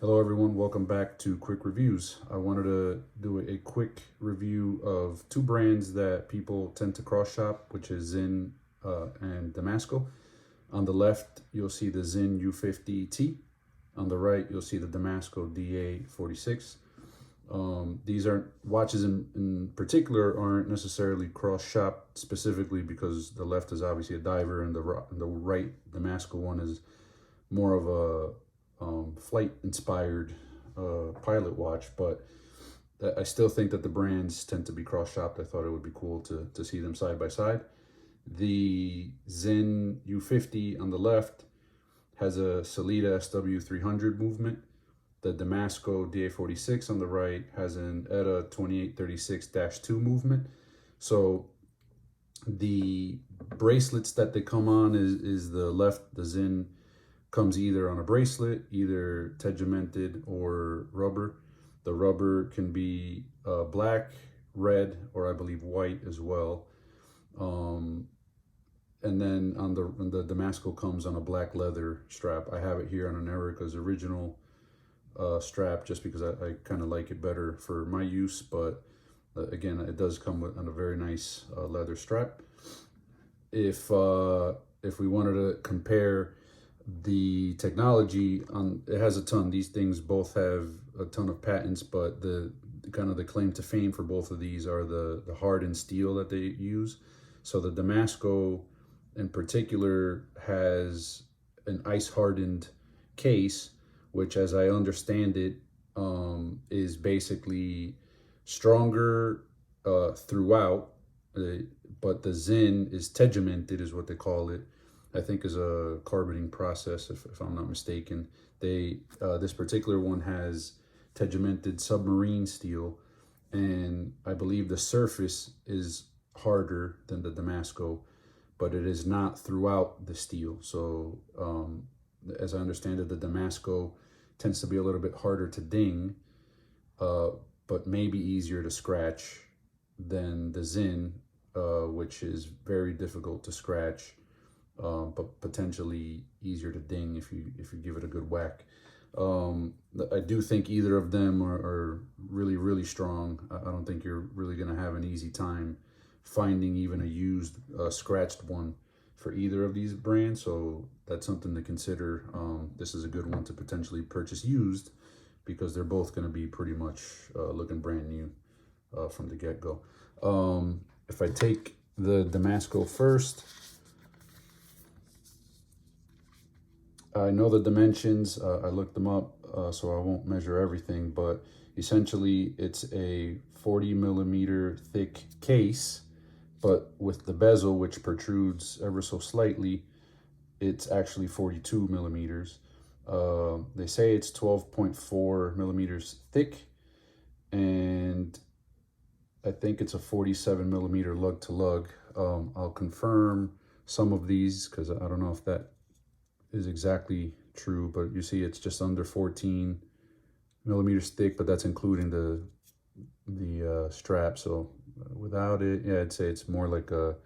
Hello everyone, welcome back to Quick Reviews. I wanted to do a quick review of two brands that people tend to cross shop, which is Sinn and Damasko. On the left, you'll see the Sinn U50-T. On the right, you'll see the Damasko DA46. These aren't watches in particular aren't necessarily cross shop specifically because the left is obviously a diver and the right Damasko one is more of a flight inspired pilot watch, but I still think that the brands tend to be cross shopped. I thought it would be cool to see them side by side. The Sinn U50 on the left has a Sellita SW300 movement. The Damasko DA46 on the right has an ETA 2836-2 movement. So the bracelets that they come on is the left, the Sinn comes either on a bracelet, either tegimented or rubber. The rubber can be black, red, or I believe white as well. And then on the Damasko comes on a black leather strap. I have it here on an Erica's original strap just because I kind of like it better for my use, but again, it does come on a very nice leather strap. If we wanted to compare the technology on, it has a ton. These things both have a ton of patents, but the kind of the claim to fame for both of these are the hardened steel that they use. So the Damasko in particular has an ice hardened case, which as I understand it is basically stronger throughout, but the Sinn is tegimented is what they call it. I think is a carboning process, if I'm not mistaken. This particular one has tegimented submarine steel, and I believe the surface is harder than the Damasko, but it is not throughout the steel. So as I understand it, the Damasko tends to be a little bit harder to ding, but maybe easier to scratch than the Sinn, which is very difficult to scratch. But potentially easier to ding if you give it a good whack. I do think either of them are really strong. I don't think you're really going to have an easy time finding even a used scratched one for either of these brands, so that's something to consider. This is a good one to potentially purchase used because they're both going to be pretty much looking brand new from the get-go. If I take the Damasko first, I know the dimensions, I looked them up, so I won't measure everything, but essentially it's a 40 millimeter thick case, but with the bezel, which protrudes ever so slightly, it's actually 42 millimeters. They say it's 12.4 millimeters thick, and I think it's a 47 millimeter lug to lug. I'll confirm some of these because I don't know if that is exactly true, but you see it's just under 14 millimeters thick, but that's including the strap. So without it, yeah, I'd say it's more like a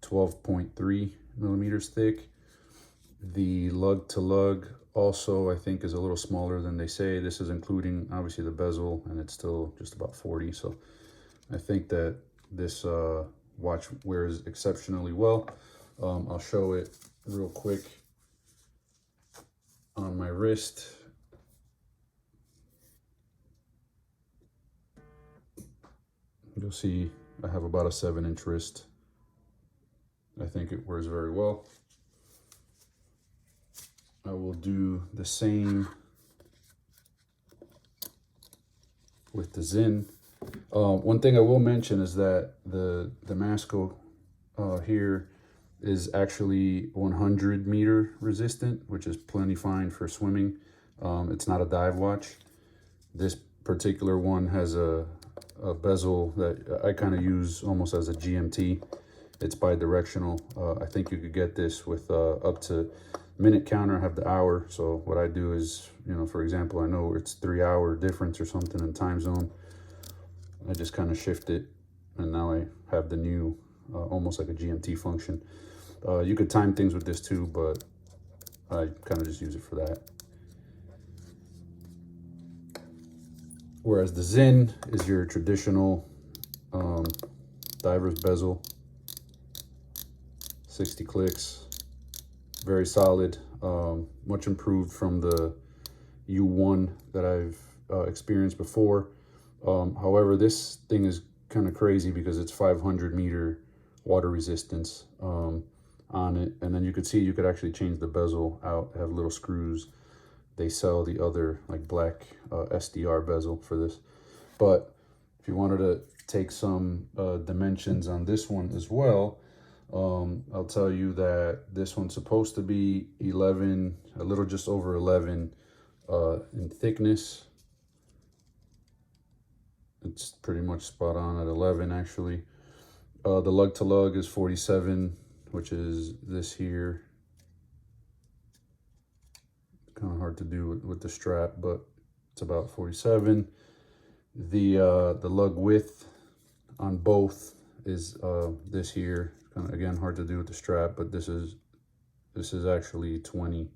12.3 millimeters thick. The lug to lug also I think is a little smaller than they say. This is including obviously the bezel, and it's still just about 40. So I think that this watch wears exceptionally well. I'll show it real quick on my wrist. You'll see I have about a 7-inch wrist. I think it wears very well. I will do the same with the Sinn. One thing I will mention is that the Damasko here is actually 100 meter resistant, which is plenty fine for swimming. It's not a dive watch. This particular one has a bezel that I kind of use almost as a GMT. It's bi-directional. I think you could get this with up to minute counter. I have the hour. So what I do is, you know, for example, I know it's 3-hour difference or something in time zone. I just kind of shift it, and now I have the new almost like a GMT function. You could time things with this too, but I kind of just use it for that. Whereas the Sinn is your traditional diver's bezel, 60 clicks, very solid, much improved from the U1 that I've experienced before. However, this thing is kind of crazy because it's 500-meter water resistance on it, and then you could see you could actually change the bezel out, have little screws. They sell the other like black SDR bezel for this, but if you wanted to take some dimensions on this one as well, I'll tell you that this one's supposed to be 11, a little just over 11 in thickness. It's pretty much spot on at 11 actually. The lug to lug is 47, which is this here. Kind of hard to do with the strap, but it's about 47. The lug width on both is this here. Kind of, again, hard to do with the strap, but this is actually 20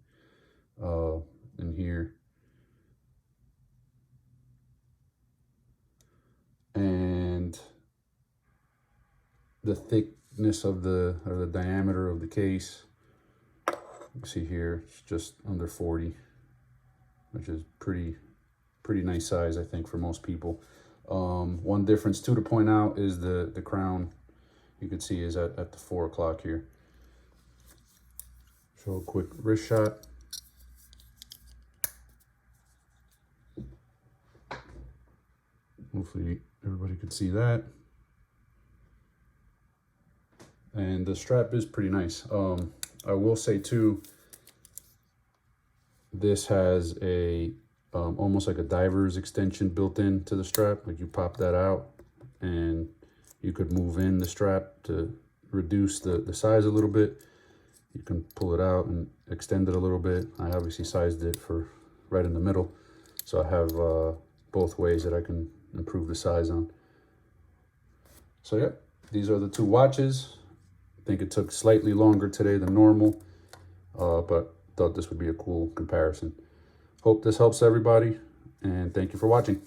in here. And the thickness of the diameter of the case, you see here, it's just under 40, which is pretty nice size, I think, for most people. One difference too to point out is the crown. You can see is at the 4 o'clock here. Show a quick wrist shot. Hopefully everybody could see that. And the strap is pretty nice. I will say too, this has a almost like a diver's extension built in to the strap. Like you pop that out and you could move in the strap to reduce the size a little bit. You can pull it out and extend it a little bit. I obviously sized it for right in the middle, so I have both ways that I can improve the size on. So yeah, these are the two watches. I think it took slightly longer today than normal, but thought this would be a cool comparison. Hope this helps everybody, and thank you for watching.